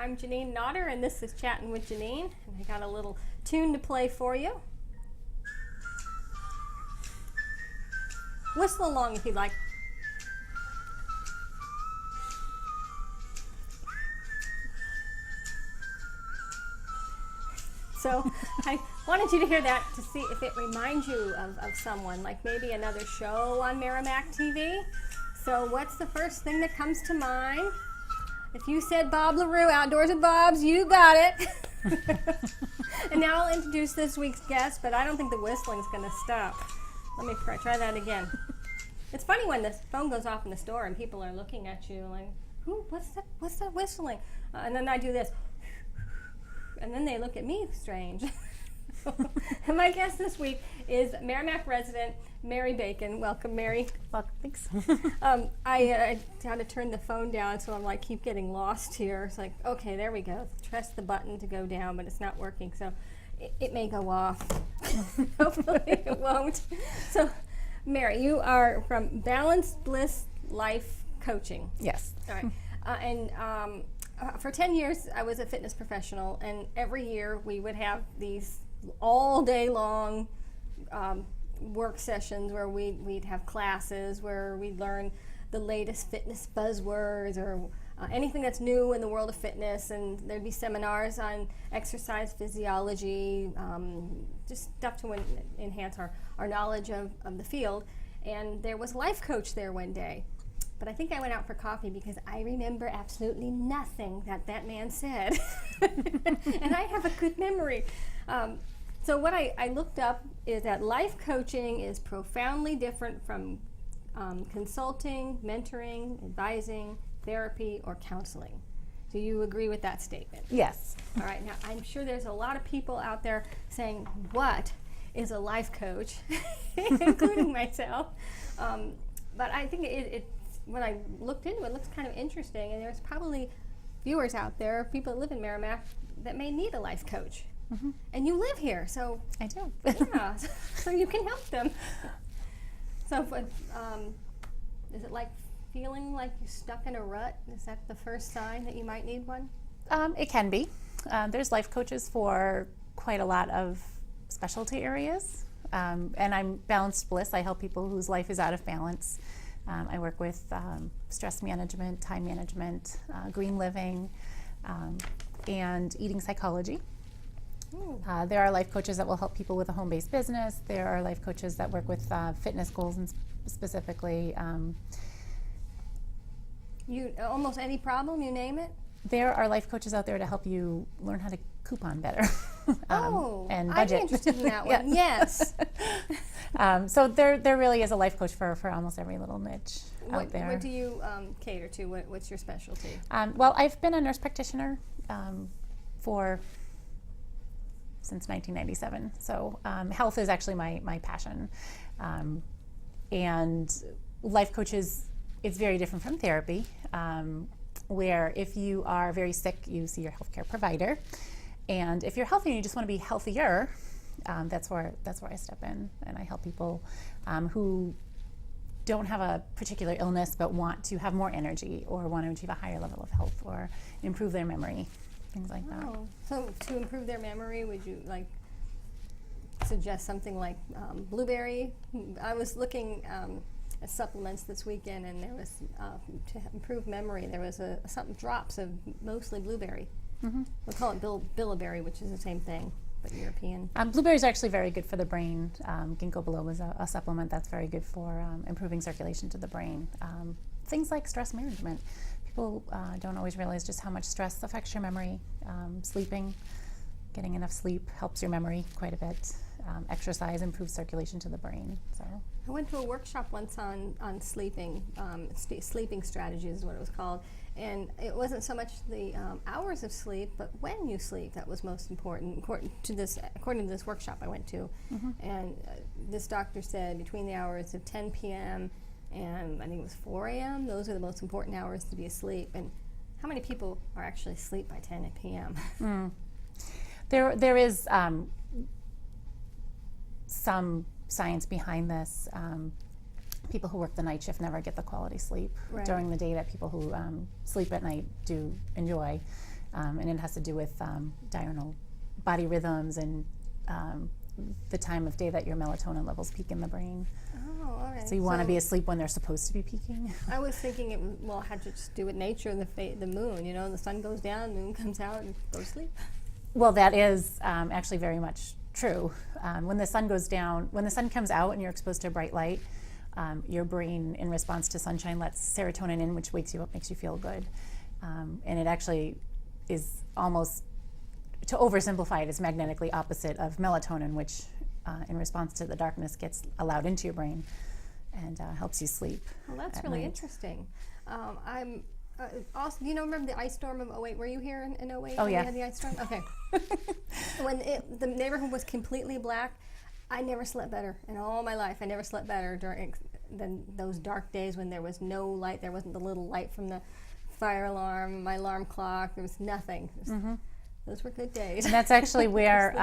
I'm Jeanine Notter, and this is Chatting with Jeanine. And I got a little tune to play for you. Whistle along if you'd like. So I wanted you to hear that to see if it reminds you of someone, like maybe another show on Merrimack TV. So what's the first thing that comes to mind? If you said Bob LaRue, Outdoors with Bob's, you got it. And now I'll introduce this week's guest, but I don't think the whistling's going to stop. Let me try that again. It's funny when the phone goes off in the store and people are looking at you like, what's that whistling? And then I do this. And then they look at me strange. And my guest this week is Merrimack resident Mary Bacon. Welcome, Mary. Welcome, thanks. I had to turn the phone down, so I'm like, keep getting lost here. It's like, okay, there we go. Press the button to go down, but it's not working, so it may go off. Hopefully it won't. So, Mary, you are from Balanced Bliss Life Coaching. Yes. All right. For 10 years, I was a fitness professional, and every year we would have these all day long work sessions where we'd have classes where we'd learn the latest fitness buzzwords or anything that's new in the world of fitness, and there'd be seminars on exercise physiology, just stuff to enhance our knowledge of the field. And there was a life coach there one day. But I think I went out for coffee because I remember absolutely nothing that man said. And I have a good memory. So what I looked up is that life coaching is profoundly different from consulting, mentoring, advising, therapy, or counseling. Do you agree with that statement? Yes. All right. Now, I'm sure there's a lot of people out there saying, what is a life coach? Including myself. But I think when I looked into it, it looks kind of interesting, and there's probably viewers out there, people that live in Merrimack, that may need a life coach. Mm-hmm. And you live here, so I do. Yeah, so you can help them. So, is it like feeling like you're stuck in a rut? Is that the first sign that you might need one? It can be. There's life coaches for quite a lot of specialty areas, and I'm Balanced Bliss. I help people whose life is out of balance. I work with stress management, time management, green living, and eating psychology. There are life coaches that will help people with a home-based business. There are life coaches that work with fitness goals, and specifically almost any problem, you name it? There are life coaches out there to help you learn how to coupon better. And budget. I'd be interested in that one. Yes. So there really is a life coach for almost every little niche out there. What do you cater to? What's your specialty? Well, I've been a nurse practitioner since 1997. So health is actually my passion. And life coaches, it's very different from therapy, where if you are very sick, you see your healthcare provider. And if you're healthy and you just want to be healthier, that's where I step in, and I help people who don't have a particular illness but want to have more energy or want to achieve a higher level of health or improve their memory, things like that. So to improve their memory, would you suggest something like blueberry? I was looking at supplements this weekend, and there was to improve memory. There was some drops of mostly blueberry. Mm-hmm. We'll call it bilberry, which is the same thing, but European. Blueberries are actually very good for the brain. Ginkgo biloba is a supplement that's very good for improving circulation to the brain. Things like stress management. People don't always realize just how much stress affects your memory. Sleeping, getting enough sleep helps your memory quite a bit. Exercise improves circulation to the brain. So I went to a workshop once on sleeping. Sleeping strategies is what it was called. And it wasn't so much the hours of sleep, but when you sleep that was most important, according to this workshop I went to. Mm-hmm. And this doctor said between the hours of 10 p.m. and I think it was 4 a.m., those are the most important hours to be asleep. And how many people are actually asleep by 10 p.m.? There is some science behind this. People who work the night shift never get the quality sleep during the day that people who sleep at night do enjoy. And it has to do with diurnal body rhythms and the time of day that your melatonin levels peak in the brain. Oh, all right. So you want to be asleep when they're supposed to be peaking. I was thinking it had to just do with nature and the moon. You know, the sun goes down, moon comes out, and go to sleep. Well, that is actually very much true. When the sun goes down, when the sun comes out and you're exposed to bright light, your brain, in response to sunshine, lets serotonin in, which wakes you up, makes you feel good. And it actually is almost, to oversimplify it, is magnetically opposite of melatonin, which in response to the darkness gets allowed into your brain and helps you sleep. Well, that's really interesting. I'm also, do you remember the ice storm of '08? Were you here in '08? Oh, when yeah. We had the ice storm? Okay. When the neighborhood was completely black, I never slept better in all my life. I never slept better than those dark days when there was no light. There wasn't the little light from the fire alarm, my alarm clock. There was nothing. Those were good days. And that's actually where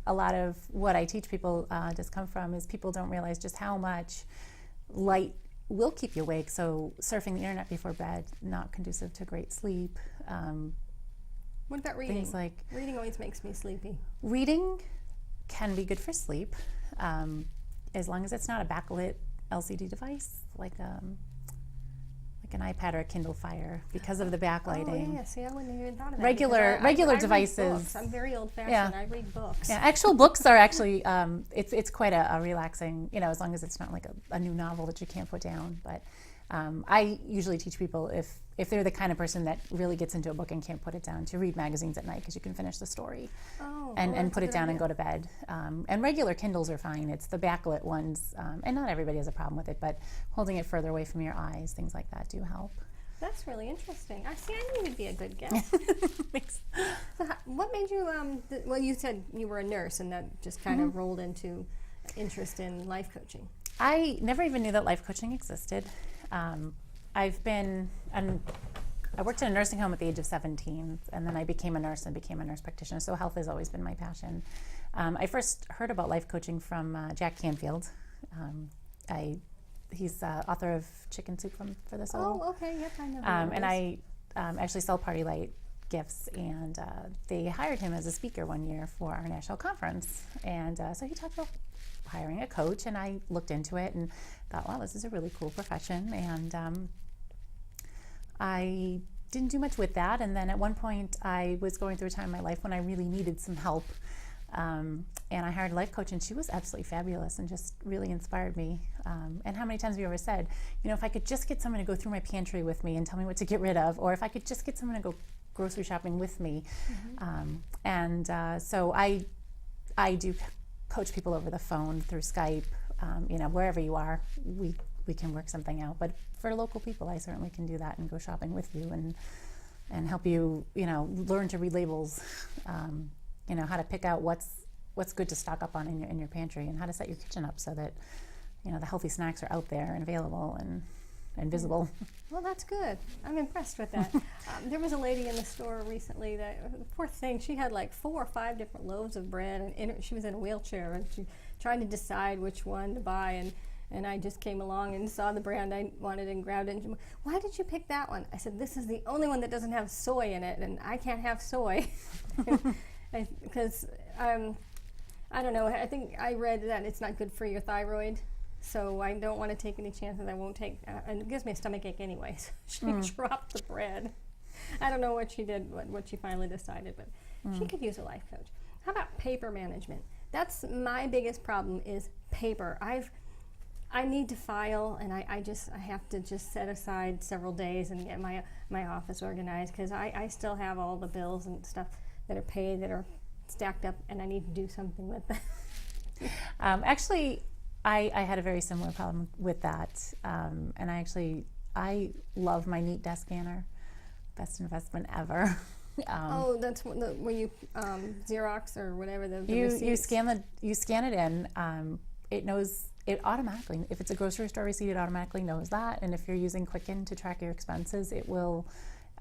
a lot of what I teach people does come from, is people don't realize just how much light will keep you awake. So surfing the internet before bed, not conducive to great sleep. What about reading? Things like reading always makes me sleepy. Reading can be good for sleep, as long as it's not a backlit LCD device like an iPad or a Kindle Fire, because of the backlighting. Oh, yeah. See, I wouldn't have even thought of that. Regular I devices. Read books. I'm very old-fashioned. Yeah. I read books. Yeah, actual books are actually it's quite a relaxing, as long as it's not like a new novel that you can't put down. But I usually teach people, if they're the kind of person that really gets into a book and can't put it down, to read magazines at night, because you can finish the story and put it down and go to bed. And regular Kindles are fine. It's the backlit ones, and not everybody has a problem with it, but holding it further away from your eyes, things like that do help. That's really interesting. I knew you'd be a good guest. Thanks. So what made you, well, you said you were a nurse, and that just kind of rolled into interest in life coaching. I never even knew that life coaching existed. I worked in a nursing home at the age of 17, and then I became a nurse and became a nurse practitioner, so health has always been my passion. I first heard about life coaching from Jack Canfield. He's author of Chicken Soup for the Soul. Oh, okay, yep, I know. And I actually sell party light gifts, and they hired him as a speaker one year for our national conference. And so he talked about hiring a coach, and I looked into it and thought, wow, this is a really cool profession. And I didn't do much with that. And then at one point, I was going through a time in my life when I really needed some help. And I hired a life coach, and she was absolutely fabulous and just really inspired me. And how many times have you ever said, if I could just get someone to go through my pantry with me and tell me what to get rid of, or if I could just get someone to go grocery shopping with me. So I do coach people over the phone, through Skype, wherever you are, we can work something out. But for local people, I certainly can do that and go shopping with you and help you, learn to read labels, how to pick out what's good to stock up on in your pantry, and how to set your kitchen up so that, the healthy snacks are out there and available and visible. Well, that's good. I'm impressed with that. There was a lady in the store recently that, poor thing, she had like 4 or 5 different loaves of bread, and she was in a wheelchair, and she trying to decide which one to buy, and I just came along and saw the brand I wanted and grabbed it. And she went, "Why did you pick that one?" I said, "This is the only one that doesn't have soy in it, and I can't have soy." Because I don't know, I think I read that it's not good for your thyroid. So I don't want to take any chances. I won't take, and it gives me a stomachache anyway. So she dropped the bread. I don't know what she did, what she finally decided, but she could use a life coach. How about paper management? That's my biggest problem, is paper. I need to file, and I have to just set aside several days and get my office organized, because I still have all the bills and stuff that are paid that are stacked up, and I need to do something with them. Actually, I had a very similar problem with that, and I love my Neat Desk Scanner, best investment ever. That's where you Xerox or whatever the you receipts. you scan it in. It knows it automatically. If it's a grocery store receipt, it automatically knows that. And if you're using Quicken to track your expenses, it will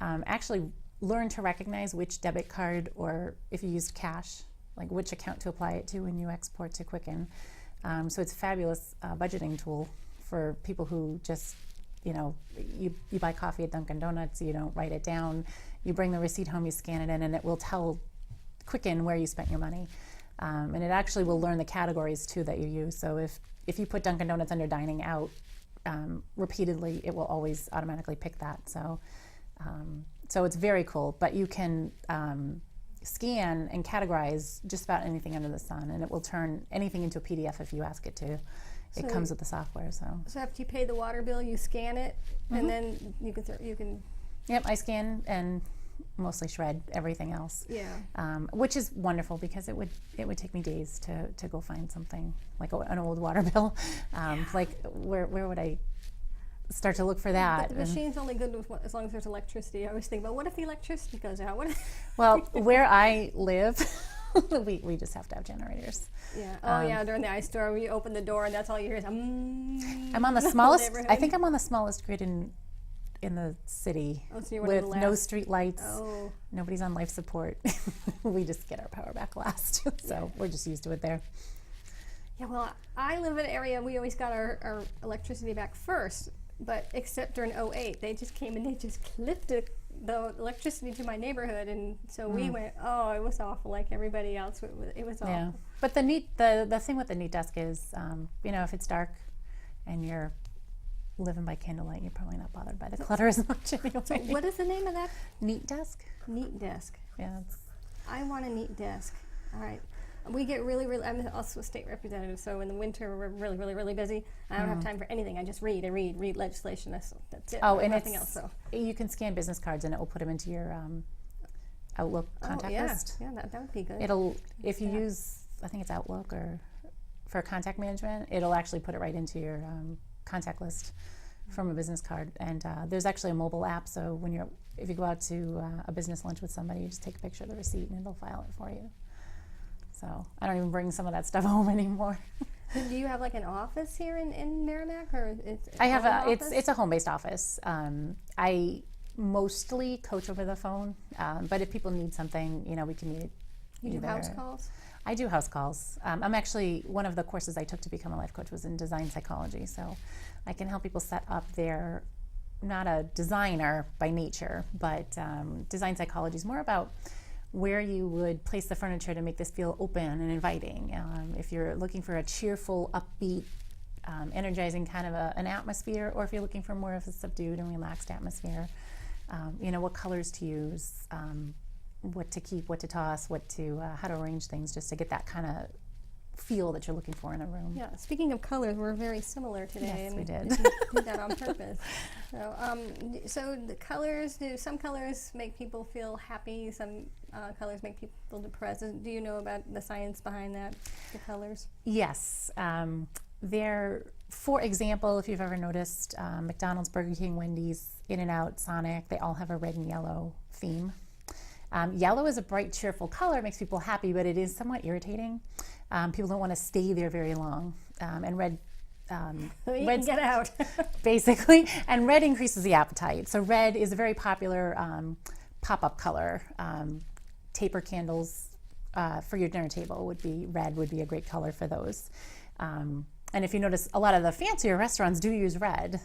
actually learn to recognize which debit card, or if you used cash, like which account to apply it to when you export to Quicken. So it's a fabulous budgeting tool for people who just you buy coffee at Dunkin' Donuts, you don't write it down, you bring the receipt home, you scan it in, and it will quicken where you spent your money. And it actually will learn the categories too that you use. So if you put Dunkin' Donuts under dining out repeatedly, it will always automatically pick that. So it's very cool. But you can scan and categorize just about anything under the sun, and it will turn anything into a PDF if you ask it to. It comes with the software. So after you pay the water bill, you scan it, and then you can. Yep, I scan and mostly shred everything else. Yeah. Which is wonderful because it would take me days to go find something like an old water bill. Like where would I start to look for that? But the machine's only good as long as there's electricity. I always think about, what if the electricity goes out? Well, where I live, we just have to have generators. Yeah. During the ice storm, you open the door and that's all you hear is I'm on the smallest. I think I'm on the smallest grid in the city, so you're with no street lights. Oh. Nobody's on life support. We just get our power back last, so we're just used to it there. Yeah, well, I live in an area, we always got our electricity back first, but except during 2008, they just came and they just clipped the electricity to my neighborhood, and so we went, it was awful, like everybody else. It was awful. Yeah, but the thing with the Neat Desk is, if it's dark and you're living by candlelight, you're probably not bothered by the clutter as much anyway. So what is the name of that? Neat Desk. Neat Desk. Yeah. I want a neat desk. All right. We get really, I'm also a state representative, so in the winter we're really busy. I don't have time for anything. I just read legislation. That's it. Oh, and nothing else. So you can scan business cards and it will put them into your Outlook contact list. Yeah, that would be good. If you use, I think it's Outlook or for contact management, it'll actually put it right into your contact list from a business card. And there's actually a mobile app, so if you go out to a business lunch with somebody, you just take a picture of the receipt and it'll file it for you. So I don't even bring some of that stuff home anymore. Do you have like an office here in Merrimack, or I have it's a home-based office. I mostly coach over the phone, but if people need something, we can meet. You do house calls? I do house calls. I'm actually, one of the courses I took to become a life coach was in design psychology, so I can help people set up their, not a designer by nature, but design psychology is more about where you would place the furniture to make this feel open and inviting. If you're looking for a cheerful, upbeat, energizing kind of an atmosphere, or if you're looking for more of a subdued and relaxed atmosphere, what colors to use, what to keep, what to toss, how to arrange things, just to get that kind of feel that you're looking for in a room. Yeah, speaking of colors, we're very similar today. Yes, we did. Did that on purpose. So the colors, do some colors make people feel happy, some colors make people depressed? Do you know about the science behind that, the colors? Yes. For example, if you've ever noticed, McDonald's, Burger King, Wendy's, In-N-Out, Sonic, they all have a red and yellow theme. Yellow is a bright, cheerful color. It makes people happy, but it is somewhat irritating. People don't want to stay there very long. And red can get out. Basically. And red increases the appetite. So red is a very popular pop-up color. Taper candles for your dinner table would be a great color for those. And if you notice, a lot of the fancier restaurants do use red.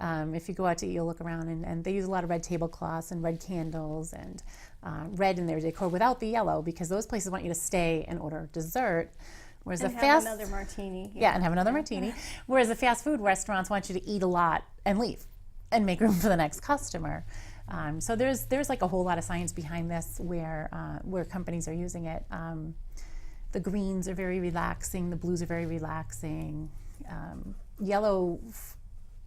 If you go out to eat, you'll look around and they use a lot of red tablecloths and red candles and red in their decor without the yellow, because those places want you to stay and order dessert. Whereas have another martini. Yeah, and have another martini. Whereas the fast food restaurants want you to eat a lot and leave and make room for the next customer. So there's like a whole lot of science behind this where companies are using it. The greens are very relaxing. The blues are very relaxing. Yellow,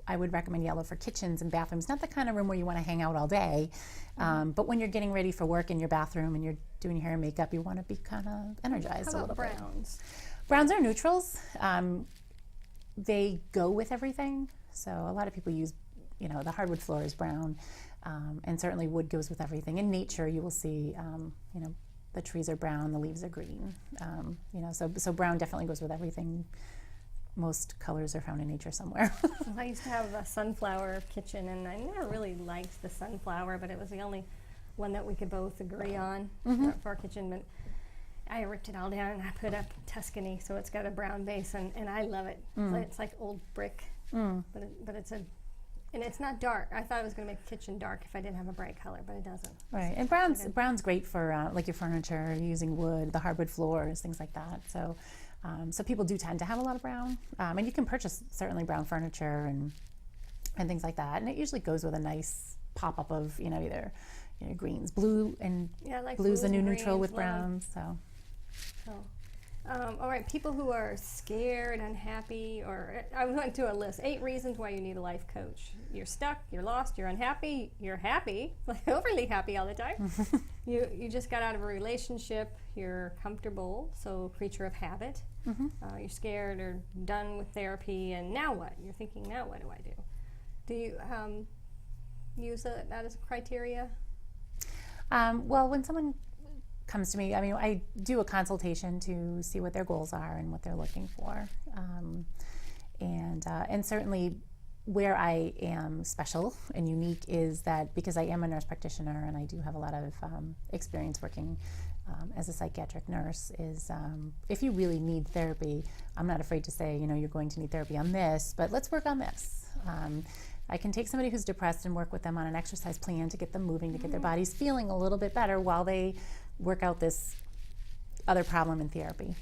I would recommend yellow for kitchens and bathrooms. Not the kind of room where you want to hang out all day, but when you're getting ready for work in your bathroom and you're doing your hair and makeup, you want to be kind of energized a little bit. Browns? Browns are neutrals. They go with everything. So a lot of people use, the hardwood floor is brown, and certainly wood goes with everything. In nature, you will see, the trees are brown, the leaves are green. So brown definitely goes with everything. Most colors are found in nature somewhere. I used to have a sunflower kitchen, and I never really liked the sunflower, but it was the only one that we could both agree on for our kitchen. But I ripped it all down and I put up Tuscany, so it's got a brown base, and I love it. It's like old brick, but it's a And it's not dark. I thought it was going to make the kitchen dark if I didn't have a bright color, but it doesn't. Right, and brown's great for like your furniture, using wood, the hardwood floors, things like that. So, so people do tend to have a lot of brown, and you can purchase certainly brown furniture and things like that. And it usually goes with a nice pop up of either greens, blue, and like blue's the new greens, neutral with browns. So. All right, people who are scared, unhappy, or I went through a list, 8 reasons why you need a life coach. You're stuck, you're lost, you're unhappy, you're happy, like overly happy all the time. You just got out of a relationship, you're comfortable, so creature of habit. You're scared or done with therapy, and now what? You're thinking, now what do I do? Do you use that as a criteria? Well, when someone comes to me, I do a consultation to see what their goals are and what they're looking for, and certainly where I am special and unique is that because I am a nurse practitioner and I do have a lot of experience working as a psychiatric nurse, is if you really need therapy, I'm not afraid to say, you're going to need therapy on this, but let's work on this. I can take somebody who's depressed and work with them on an exercise plan to get them moving, to get their bodies feeling a little bit better while they work out this other problem in therapy.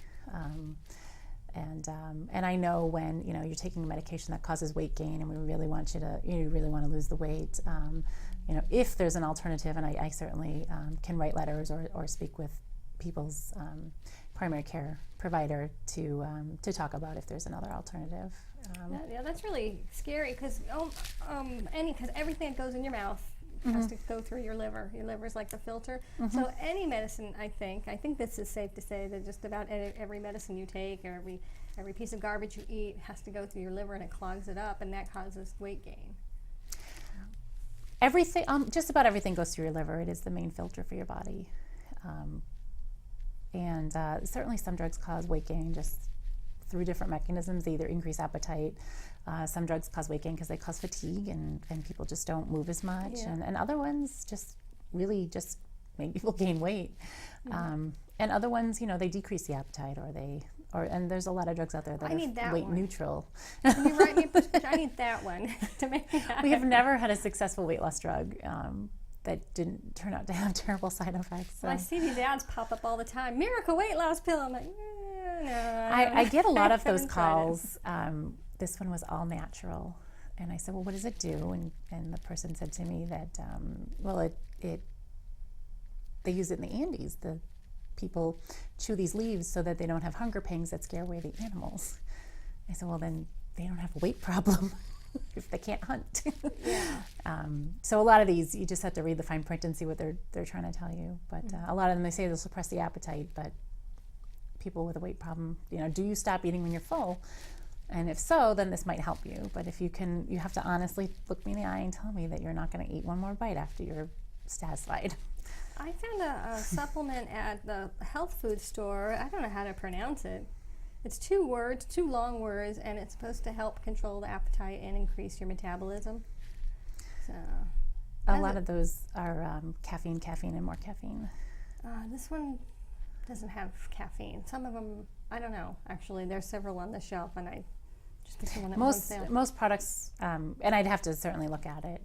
And I know when you're taking a medication that causes weight gain, and we really want you really want to lose the weight. If there's an alternative, and I certainly can write letters or speak with people's primary care provider to talk about if there's another alternative. Yeah, that's really scary because everything that goes in your mouth has to go through your liver. Your liver is like the filter. So any medicine, I think this is safe to say that just about every medicine you take or every piece of garbage you eat has to go through your liver, and it clogs it up, and that causes weight gain. Everything, just about everything goes through your liver. It is the main filter for your body. And certainly some drugs cause weight gain just through different mechanisms. They either increase appetite. Some drugs cause weight gain because they cause fatigue and people just don't move as much. Yeah. And other ones just really just make people gain weight. And other ones, they decrease the appetite and there's a lot of drugs out there that are weight neutral. Can you write me a prescription? I need that one to make me happy. We have never had a successful weight loss drug that didn't turn out to have terrible side effects. So. Well, I see these ads pop up all the time. Miracle weight loss pill. I'm like, no. I get a lot of those calls. This one was all natural. And I said, well, what does it do? And the person said to me that, they use it in the Andes. The people chew these leaves so that they don't have hunger pangs that scare away the animals. I said, well, then they don't have a weight problem if they can't hunt. Yeah. So a lot of these, you just have to read the fine print and see what they're trying to tell you. But a lot of them, they say they'll suppress the appetite, but people with a weight problem, do you stop eating when you're full? And if so, then this might help you. But if you have to honestly look me in the eye and tell me that you're not going to eat one more bite after you're satisfied. I found a supplement at the health food store. I don't know how to pronounce it. It's 2 long words, and it's supposed to help control the appetite and increase your metabolism. So a lot of those are caffeine, and more caffeine. This one doesn't have caffeine. Some of them, I don't know. Actually, there's several on the shelf, and I just picked the one that was on sale. Most products, and I'd have to certainly look at it,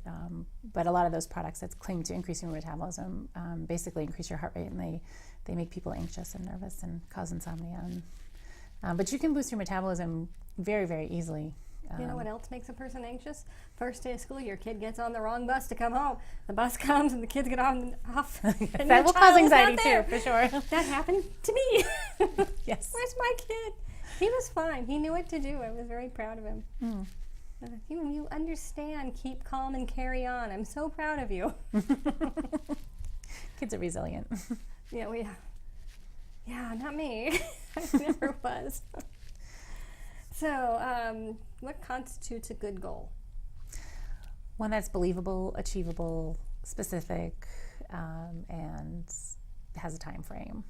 but a lot of those products that claim to increase your metabolism basically increase your heart rate, and they make people anxious and nervous and cause insomnia. But you can boost your metabolism very, very easily. You know what else makes a person anxious? First day of school, your kid gets on the wrong bus to come home. The bus comes and the kids get off. And that will cause anxiety too, for sure. That happened to me. Yes. Where's my kid? He was fine. He knew what to do. I was very proud of him. You understand. Keep calm and carry on. I'm so proud of you. Kids are resilient. Yeah, not me. I never was. So, what constitutes a good goal? One that's believable, achievable, specific, and has a time frame.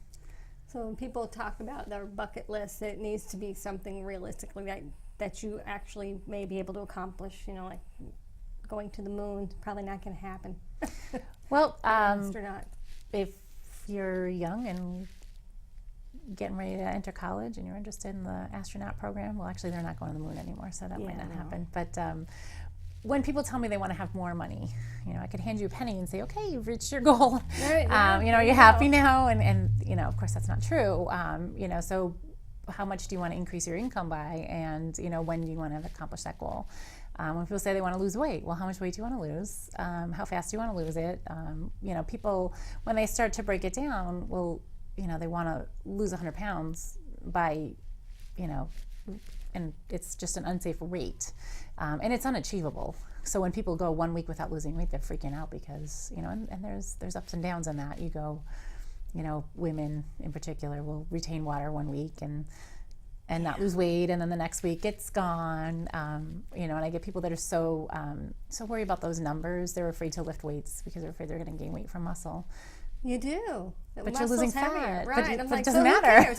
So when people talk about their bucket list, it needs to be something realistically that you actually may be able to accomplish. Like going to the moon, probably not going to happen. Well, astronaut. If you're young and getting ready to enter college and you're interested in the astronaut program, well, actually they're not going to the moon anymore, so that might not happen. But when people tell me they want to have more money, I could hand you a penny and say, okay, you've reached your goal. Right, Are you happy now? And of course that's not true. So how much do you want to increase your income by? And, when do you want to accomplish that goal? When people say they want to lose weight, well, how much weight do you want to lose? How fast do you want to lose it? People, when they start to break it down, well, they want to lose 100 pounds by, and it's just an unsafe rate. And it's unachievable. So when people go 1 week without losing weight, they're freaking out because, and there's ups and downs in that. You go, women in particular will retain water 1 week and not lose weight, and then the next week it's gone. And I get people that are so worried about those numbers. They're afraid to lift weights because they're afraid they're going to gain weight from muscle. You do. But you're losing fat. Right. But it doesn't matter.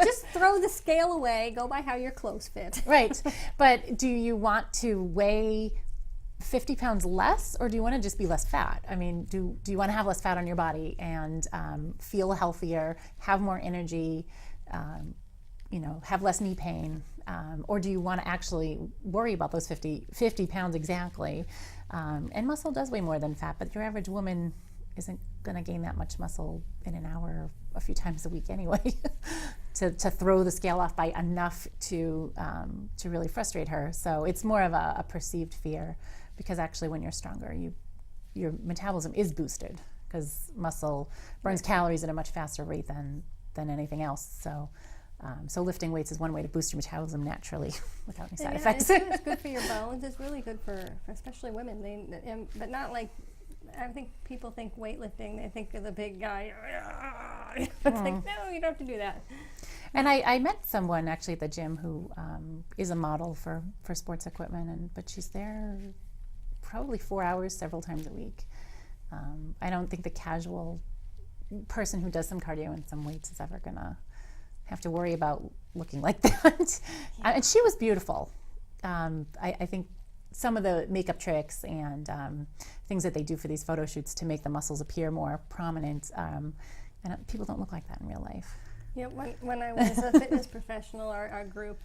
Just throw the scale away. Go by how your clothes fit. Right. But do you want to weigh 50 pounds less, or do you want to just be less fat? I mean, do you want to have less fat on your body and feel healthier, have more energy, have less knee pain? Or do you want to actually worry about those 50 pounds exactly? And muscle does weigh more than fat, but your average woman isn't going to gain that much muscle in an hour a few times a week anyway to throw the scale off by enough to really frustrate her. So it's more of a perceived fear, because actually when you're stronger, your metabolism is boosted because muscle burns calories at a much faster rate than anything else. So lifting weights is one way to boost your metabolism naturally without any side effects. It's good for your bones. It's really good for especially women. But not like, I think people think weightlifting, they think of the big guy. It's like, no, you don't have to do that. And I met someone actually at the gym who is a model for sports equipment, but she's there probably 4 hours several times a week. I don't think the casual person who does some cardio and some weights is ever gonna have to worry about looking like that. And she was beautiful. I think some of the makeup tricks and things that they do for these photo shoots to make the muscles appear more prominent, and people don't look like that in real life. Yeah, when I was a fitness professional, our group,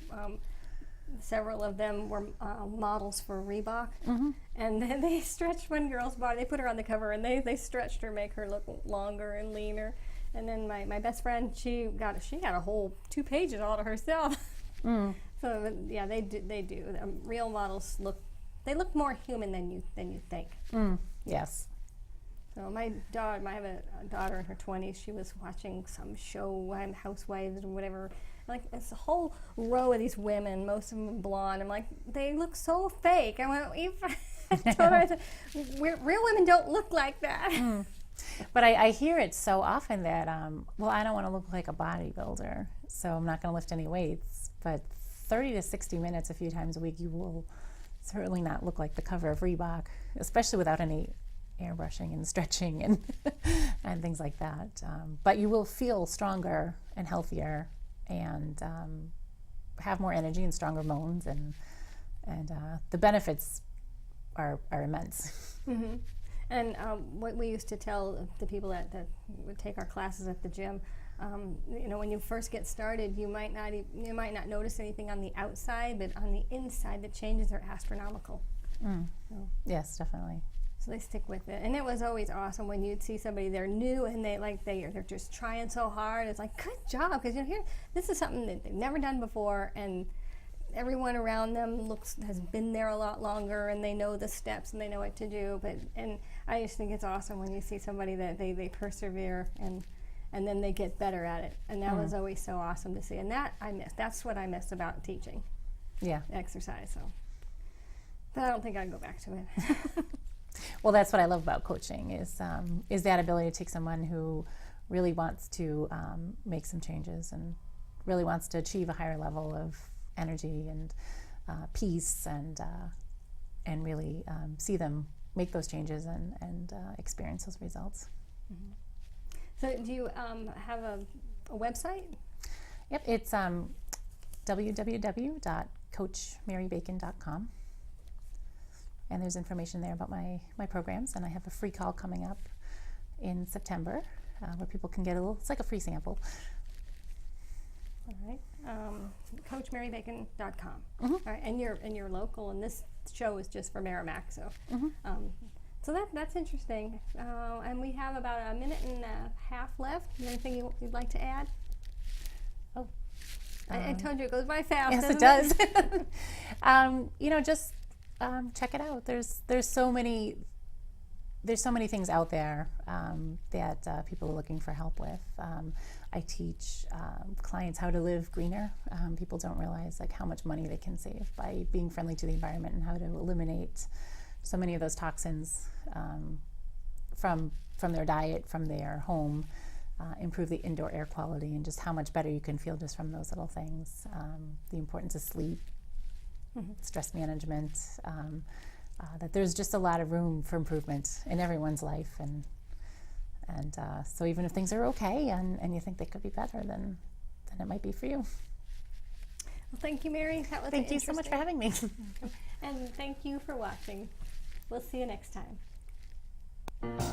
several of them were models for Reebok, and then they stretched one girl's body. They put her on the cover, and they stretched her, make her look longer and leaner. And then my best friend, she got a whole 2 pages all to herself. So yeah, they do. Real models look more human than you think. Yes. So I have a daughter in her 20s. She was watching some show, Housewives or whatever. Like, it's a whole row of these women, most of them blonde. I'm like, they look so fake. I went, I told her, I said, real women don't look like that. But I hear it so often that, well, I don't want to look like a bodybuilder, so I'm not going to lift any weights. But 30 to 60 minutes a few times a week, you will certainly not look like the cover of Reebok, especially without any airbrushing and stretching and and things like that. But you will feel stronger and healthier and have more energy and stronger bones, and the benefits are immense. And what we used to tell the people that would take our classes at the gym, when you first get started, you might not notice anything on the outside, but on the inside, the changes are astronomical. So. Yes, definitely. So they stick with it, and it was always awesome when you'd see somebody they're new and they're just trying so hard. It's like, good job, because here this is something that they've never done before, and everyone around them has been there a lot longer, and they know the steps and they know what to do. And I just think it's awesome when you see somebody that they persevere and then they get better at it. And that was always so awesome to see. And that I miss. That's what I miss about teaching. Yeah. Exercise. So, but I don't think I'd go back to it. Well, that's what I love about coaching is that ability to take someone who really wants to make some changes and really wants to achieve a higher level of energy and peace and really see them make those changes and experience those results. So do you have a website? Yep, it's www.coachmarybacon.com. And there's information there about my programs, and I have a free call coming up in September where people can get it's like a free sample. All right. CoachMaryBacon.com. Mhm. All right, and you're local, and this show is just for Merrimack, so. Mhm. So that's interesting. And we have about a minute and a half left. Anything you'd like to add? Oh, I told you it goes by fast. yes, it doesn't does. Just check it out. There's so many things out there that people are looking for help with. I teach clients how to live greener. People don't realize like how much money they can save by being friendly to the environment and how to eliminate so many of those toxins from their diet, from their home, improve the indoor air quality, and just how much better you can feel just from those little things. The importance of sleep, stress management, that there's just a lot of room for improvement in everyone's life, and so even if things are okay and you think they could be better, then it might be for you. Well, thank you, Mary. That was Thank you so much for having me. And thank you for watching. We'll see you next time.